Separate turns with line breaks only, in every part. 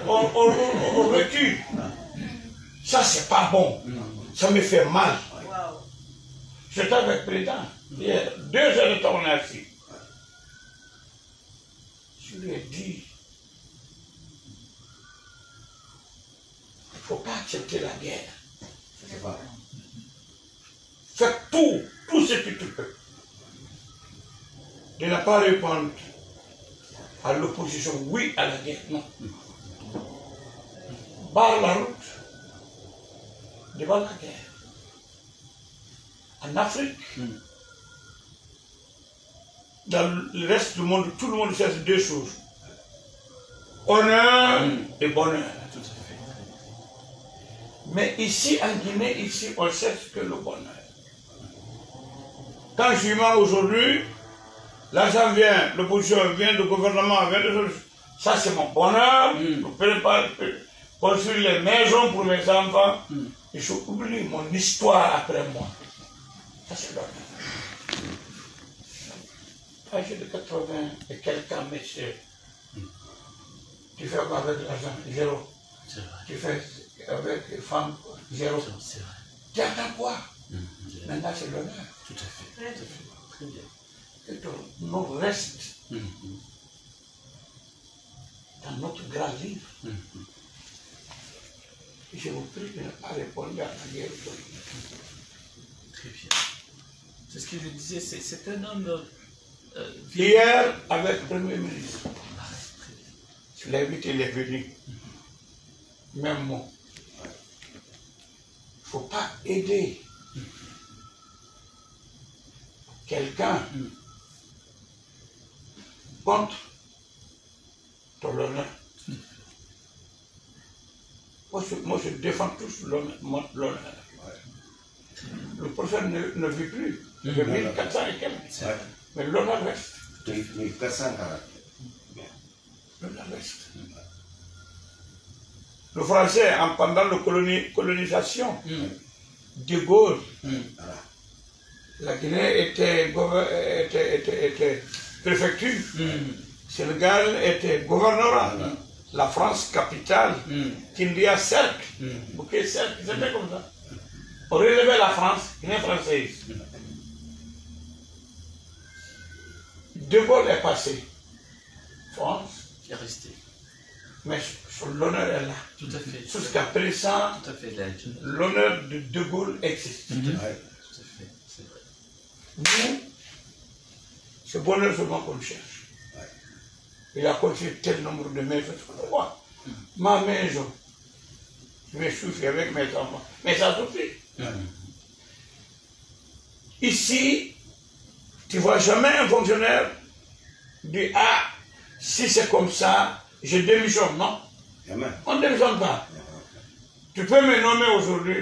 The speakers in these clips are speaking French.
on recule. Ça, c'est pas bon. Ça me fait mal. J'étais avec le président. Hier, 2 heures de temps, on est assis. Je lui ai dit, il ne faut pas accepter la guerre. Fais tout ce que tu peux. De ne pas répondre à l'opposition, oui à la guerre, non. Barre la route devant la guerre. En Afrique, dans le reste du monde, tout le monde cherche 2 choses. Honneur et bonheur.
Tout à fait.
Mais ici, en Guinée, ici, on cherche que le bonheur. Quand je suis mort aujourd'hui, l'argent vient, l'opposition vient, le gouvernement vient, ça c'est mon bonheur. Je peux pas construire les maisons pour mes enfants. Et je oublie mon histoire après moi. Ça c'est l'honneur. Âgé de 80 et quelques ans, monsieur, tu fais quoi avec l'argent? 0. Tu fais avec les femmes? 0. Tu attends quoi? Maintenant c'est l'honneur.
Tout à fait. Tout à fait. Très bien.
Que nous reste dans notre grand livre. Et je vous prie de ne pas répondre à la guerre.
Très bien. C'est ce que je disais, c'est un homme...
Hier, avec le Premier ministre, je l'ai invité, il est venu. Même mot. Il ne faut pas aider quelqu'un contre ton honneur. Moi, je défends tous l'honneur. Le prophète ne vit plus. Il vit 1400 et quelques. Mais l'honneur reste.
1440.
L'honneur reste. Le Français, pendant la colonisation, De Gaulle, la Guinée était préfecture, Sénégal était gouvernorat, la France capitale, Kindia cercle, Bouquet cercle, c'était comme ça. On relevait la France, Guinée française. De Gaulle est passé. France.
Qui est resté.
Mais l'honneur est là.
Tout à fait.
Jusqu'à présent, l'honneur de De Gaulle existe.
Tout à fait. Tout à fait. C'est vrai.
Nous, c'est bonheur seulement qu'on cherche. Il a construit tel nombre de maisons. Moi, ma maison, je vais souffrir avec mes enfants. Mais ça suffit. Ici, tu ne vois jamais un fonctionnaire dire ah, si c'est comme ça, je démissionne. Non, on ne démissionne pas. Tu peux me nommer aujourd'hui.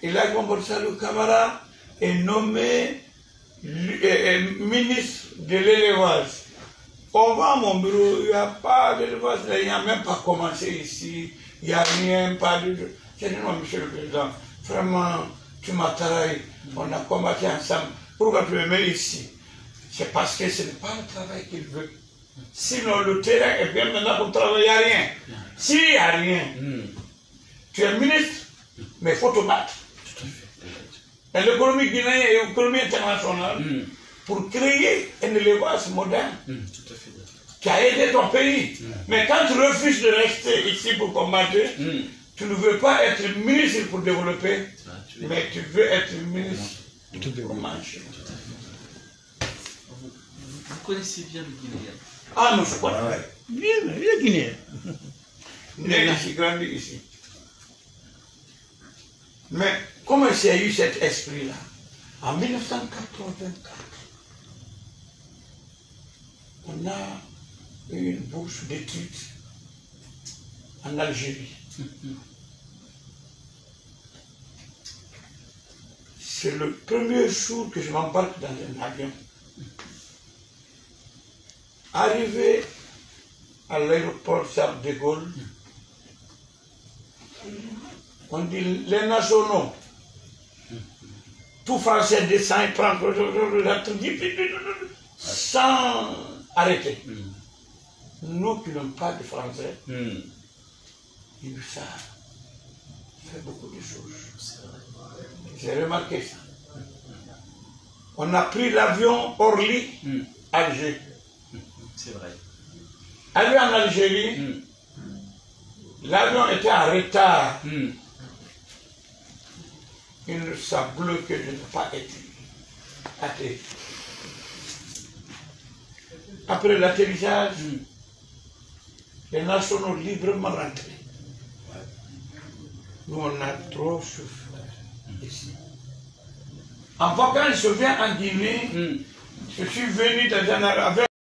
Il a comporté ça, le camarade est nommé ministre de l'élevage. On va à mon bureau, il n'y a pas d'élevage, il n'y a même pas commencé ici, il n'y a rien, pas de... J'ai dit non, monsieur le président, vraiment, tu m'as trahi, on a combattu ensemble, pourquoi tu me mets ici? C'est parce que ce n'est pas le travail qu'il veut. Sinon, le terrain est bien maintenant pour travailler, il n'y a rien. S'il n'y a rien, tu es ministre, mais il faut te battre. Et l'économie guinéenne et l'économie internationale, pour créer un élevage moderne, qui a aidé ton pays. Mais quand tu refuses de rester ici pour combattre, tu ne veux pas être ministre pour développer, mais tu veux être ministre pour manger.
Vous connaissez bien le Guinéen?
Ah non, je connais. Bien, le Guinéen. Né ici, grandi ici. Mais comment j'ai eu cet esprit-là? En 1984, on a eu une bourse d'études en Algérie. C'est le premier jour que je m'embarque dans un avion. Arrivé à l'aéroport Charles de Gaulle, on dit les nationaux. Tout Français descend et prend sans arrêter. Nous qui n'avons pas de Français, ça fait beaucoup de choses. J'ai remarqué ça. On a pris l'avion Orly, Alger.
C'est vrai.
Allé en Algérie, l'avion était en retard. Une sableux que je n'ai pas été. Après l'atterrissage, les nationaux librement rentrés. Nous, on a trop souffert ici. En vacances, je viens en Guinée, je suis venu dans un